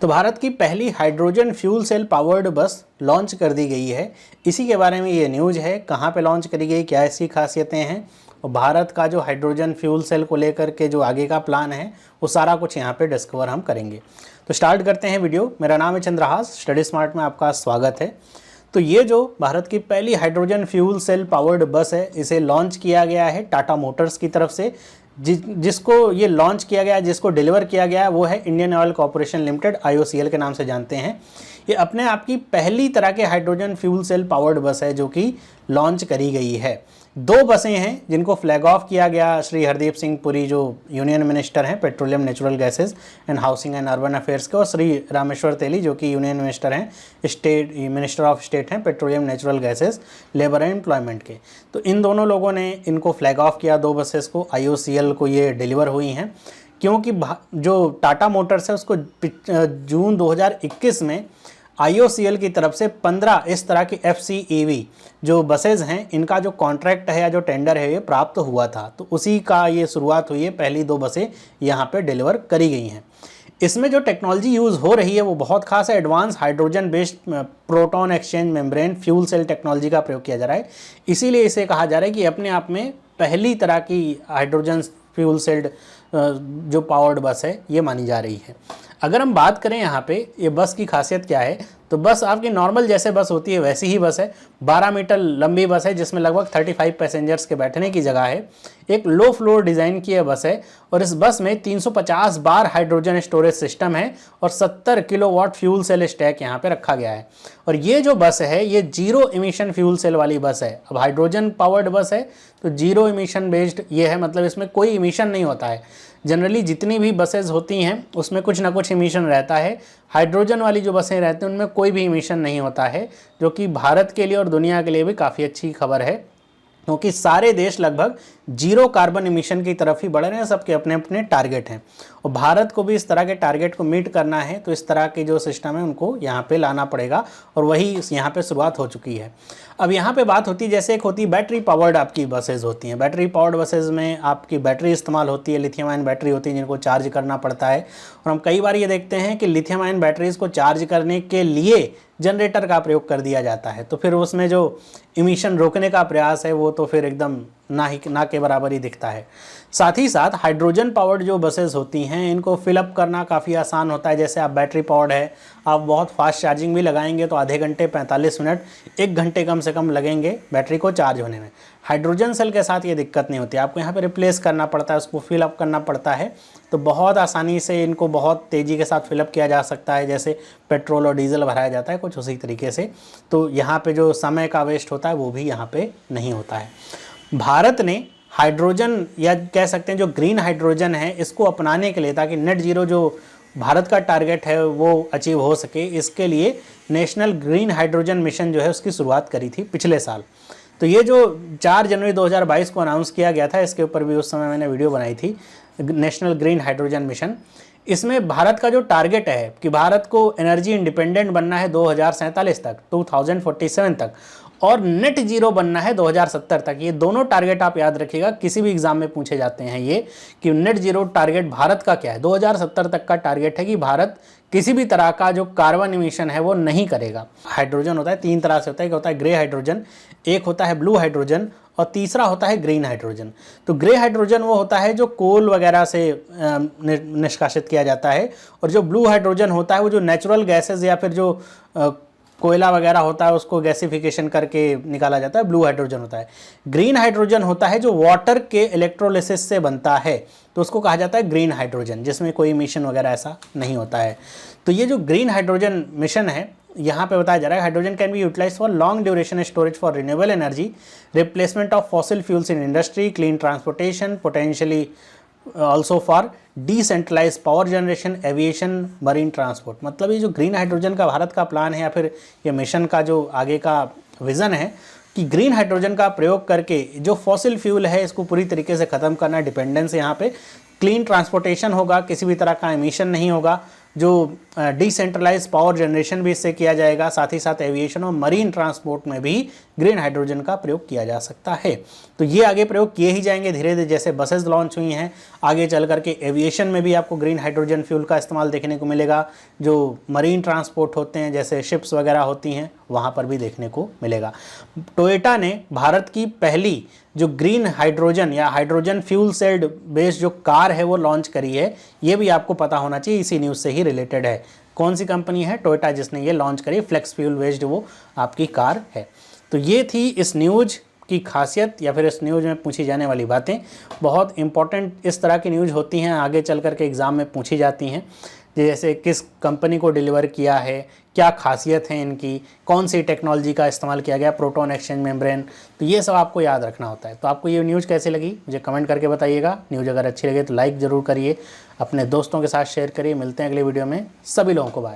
तो भारत की पहली हाइड्रोजन फ्यूल सेल पावर्ड बस लॉन्च कर दी गई है। इसी के बारे में ये न्यूज़ है, कहाँ पे लॉन्च करी गई, क्या इसकी खासियतें हैं और भारत का जो हाइड्रोजन फ्यूल सेल को लेकर के जो आगे का प्लान है वो सारा कुछ यहाँ पे डिस्कवर हम करेंगे। तो स्टार्ट करते हैं वीडियो। मेरा नाम है चंद्रहास, स्टडी स्मार्ट में आपका स्वागत है। तो ये जो भारत की पहली हाइड्रोजन फ्यूल सेल पावर्ड बस है, इसे लॉन्च किया गया है टाटा मोटर्स की तरफ से। जिसको ये लॉन्च किया गया, जिसको डिलीवर किया गया वो है Indian oil corporation limited, IOCL के नाम से जानते हैं। ये अपने आप की पहली तरह के हाइड्रोजन फ्यूल सेल पावर्ड बस है जो कि लॉन्च करी गई है। दो बसें हैं जिनको फ्लैग ऑफ किया गया। श्री हरदीप सिंह पुरी जो यूनियन मिनिस्टर हैं petroleum, natural gases and housing and urban affairs के, और श्री रामेश्वर तेली जो कि यूनियन मिनिस्टर हैं, स्टेट मिनिस्टर ऑफ स्टेट हैं petroleum, natural gases, labour and employment के। तो इन दोनों लोगों ने इनको फ्लैग ऑफ किया, दो बसेस को। IOCL को ये डिलीवर हुई हैं क्योंकि जो टाटा मोटर्स है उसको जून 2021 में IOCL की तरफ से 15 इस तरह की FCEV जो बसेज हैं, इनका जो कॉन्ट्रैक्ट है या जो टेंडर है ये प्राप्त हुआ था। तो उसी का ये शुरुआत हुई है, पहली दो बसें यहाँ पे डिलीवर करी गई हैं। इसमें जो टेक्नोलॉजी यूज़ हो रही है वो बहुत खास है। Advance hydrogen based proton exchange membrane fuel cell technology का प्रयोग किया जा रहा है। इसीलिए इसे कहा जा रहा है कि अपने आप में पहली तरह की हाइड्रोजन फ्यूल सेल्ड जो पावर्ड बस है ये मानी जा रही है। अगर हम बात करें यहाँ पे ये बस की खासियत क्या है, तो बस आपकी नॉर्मल जैसे बस होती है वैसी ही बस है। 12 मीटर लंबी बस है जिसमें लगभग 35 पैसेंजर्स के बैठने की जगह है। एक लो फ्लोर डिज़ाइन की बस है और इस बस में 350 बार हाइड्रोजन स्टोरेज सिस्टम है और 70 किलोवाट फ्यूल सेल स्टैक यहाँ पे रखा गया है। और ये जो बस है ये जीरो इमिशन फ्यूल सेल वाली बस है। अब हाइड्रोजन पावर्ड बस है तो जीरो इमिशन बेस्ड ये है, मतलब इसमें कोई इमिशन नहीं होता है। जनरली जितनी भी बसेज होती हैं उसमें कुछ ना कुछ इमिशन रहता है। हाइड्रोजन वाली जो बसें रहती हैं उनमें कोई भी इमिशन नहीं होता है, जो कि भारत के लिए और दुनिया के लिए भी काफ़ी अच्छी खबर है, क्योंकि सारे देश लगभग जीरो कार्बन इमिशन की तरफ ही बढ़ रहे हैं। सबके अपने अपने टारगेट हैं और भारत को भी इस तरह के टारगेट को मीट करना है, तो इस तरह के जो सिस्टम है उनको यहाँ पे लाना पड़ेगा और वही यहाँ पे शुरुआत हो चुकी है। अब यहाँ पे बात होती है, जैसे एक होती है बैटरी पावर्ड आपकी बसेज होती हैं। बैटरी पावर्ड बसेज में आपकी बैटरी इस्तेमाल होती है, लिथियम आयन बैटरी होती है जिनको चार्ज करना पड़ता है। और हम कई बार ये देखते हैं कि लिथियम आयन बैटरीज़ को चार्ज करने के लिए जनरेटर का प्रयोग कर दिया जाता है, तो फिर उसमें जो इमिशन रोकने का प्रयास है वो तो फिर एकदम ना के बराबर ही दिखता है। साथ ही साथ हाइड्रोजन पावर्ड जो बसेस होती हैं इनको फिलअप करना काफ़ी आसान होता है। जैसे आप बैटरी पावर्ड है, आप बहुत फास्ट चार्जिंग भी लगाएंगे तो आधे घंटे 45 मिनट 1 घंटे कम से कम लगेंगे बैटरी को चार्ज होने में। हाइड्रोजन सेल के साथ ये दिक्कत नहीं होती, आपको यहाँ पे रिप्लेस करना पड़ता है, उसको फिलअप करना पड़ता है। तो बहुत आसानी से इनको बहुत तेज़ी के साथ फिलअप किया जा सकता है, जैसे पेट्रोल और डीजल भराया जाता है कुछ उसी तरीके से। तो यहाँ पे जो समय का वेस्ट होता है वो भी यहाँ पे नहीं होता है। भारत ने हाइड्रोजन या कह सकते हैं जो ग्रीन हाइड्रोजन है इसको अपनाने के लिए, ताकि नेट जीरो जो भारत का टारगेट है वो अचीव हो सके, इसके लिए नेशनल ग्रीन हाइड्रोजन मिशन जो है उसकी शुरुआत करी थी पिछले साल। तो ये जो 4 जनवरी 2022 को अनाउंस किया गया था, इसके ऊपर भी उस समय मैंने वीडियो बनाई थी, नेशनल ग्रीन हाइड्रोजन मिशन। इसमें भारत का जो टारगेट है कि भारत को एनर्जी इंडिपेंडेंट बनना है 2047 तक, 2047 तक, और नेट जीरो बनना है 2070 तक। ये दोनों टारगेट आप याद रखिएगा, किसी भी एग्जाम में पूछे जाते हैं ये कि नेट जीरो टारगेट भारत का क्या है। 2070 तक का टारगेट है कि भारत किसी भी तरह का जो कार्बन इमिशन है वो नहीं करेगा। हाइड्रोजन होता है 3 तरह से होता है, एक होता है ग्रे हाइड्रोजन, एक होता है ब्लू हाइड्रोजन और तीसरा होता है ग्रीन हाइड्रोजन। तो ग्रे हाइड्रोजन वो होता है जो कोल वगैरह से निष्कासित किया जाता है, और जो ब्लू हाइड्रोजन होता है वो जो नेचुरल गैसेज या फिर जो कोयला वगैरह होता है उसको गैसिफिकेशन करके निकाला जाता है, ब्लू हाइड्रोजन होता है। ग्रीन हाइड्रोजन होता है जो वाटर के इलेक्ट्रोलिसिस से बनता है, तो उसको कहा जाता है ग्रीन हाइड्रोजन, जिसमें कोई इमिशन वगैरह ऐसा नहीं होता है। तो ये जो ग्रीन हाइड्रोजन मिशन है यहाँ पे बताया जा रहा है, hydrogen can be utilise for long duration storage for renewable energy, replacement of fossil fuels in industry, clean transportation, potentially also for decentralise power generation, aviation, marine transport. मतलब ये जो ग्रीन हाइड्रोजन का भारत का प्लान है या फिर ये mission का जो आगे का विज़न है कि ग्रीन हाइड्रोजन का प्रयोग करके जो फॉसिल फ्यूल है इसको पूरी तरीके से ख़त्म करना, डिपेंडेंस यहाँ पे, क्लीन ट्रांसपोर्टेशन होगा, किसी भी तरह का एमिशन नहीं होगा, जो डिसेंट्रलाइज पावर जनरेशन भी इससे किया जाएगा, साथ ही साथ एविएशन और मरीन ट्रांसपोर्ट में भी ग्रीन हाइड्रोजन का प्रयोग किया जा सकता है। तो ये आगे प्रयोग किए ही जाएंगे धीरे धीरे, जैसे बसेस लॉन्च हुई हैं, आगे चल करके एविएशन में भी आपको ग्रीन हाइड्रोजन फ्यूल का इस्तेमाल देखने को मिलेगा। जो मरीन ट्रांसपोर्ट होते हैं जैसे शिप्स वगैरह होती हैं वहाँ पर भी देखने को मिलेगा। टोयोटा ने भारत की पहली जो ग्रीन हाइड्रोजन या हाइड्रोजन फ्यूल सेल बेस्ड जो कार है वो लॉन्च करी है। ये भी आपको पता होना चाहिए, इसी न्यूज़ से ही रिलेटेड है। कौन सी कंपनी है? टोयोटा, जिसने ये लॉन्च करी फ्लेक्स फ्यूल बेस्ड वो आपकी कार है। तो ये थी इस न्यूज़ की खासियत या फिर इस न्यूज़ में पूछी जाने वाली बातें। बहुत इंपॉर्टेंट इस तरह की न्यूज़ होती हैं, आगे चल कर के एग्ज़ाम में पूछी जाती हैं, जैसे किस कंपनी को डिलीवर किया है, क्या खासियत है इनकी, कौन सी टेक्नोलॉजी का इस्तेमाल किया गया, प्रोटॉन एक्सचेंज मेम्ब्रेन। तो ये सब आपको याद रखना होता है। तो आपको ये न्यूज़ कैसी लगी मुझे कमेंट करके बताइएगा। न्यूज़ अगर अच्छी लगे तो लाइक ज़रूर करिए, अपने दोस्तों के साथ शेयर करिए। मिलते हैं अगले वीडियो में। सभी लोगों को बाय।